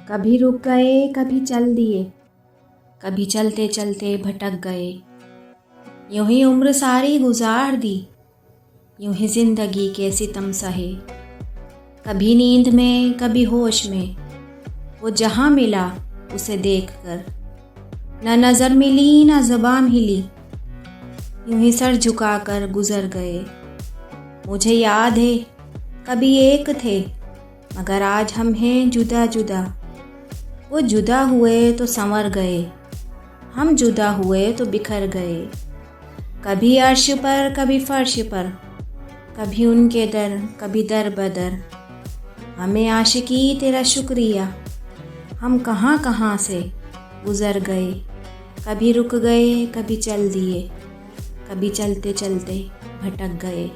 कभी रुक गए, कभी चल दिए, कभी चलते चलते भटक गए। यूं ही उम्र सारी गुजार दी, यूं ही जिंदगी के सितम सहे। कभी नींद में, कभी होश में, वो जहां मिला उसे देखकर, न नजर मिली न जुबान हिली, यूं ही सर झुकाकर गुजर गए। मुझे याद है कभी एक थे, मगर आज हम हैं जुदा जुदा। वो जुदा हुए तो संवर गए, हम जुदा हुए तो बिखर गए। कभी अर्श पर, कभी फर्श पर, कभी उनके दर, कभी दर बदर। हमें आशिकी तेरा शुक्रिया, हम कहाँ कहाँ से गुजर गए। कभी रुक गए, कभी चल दिए, कभी चलते चलते भटक गए।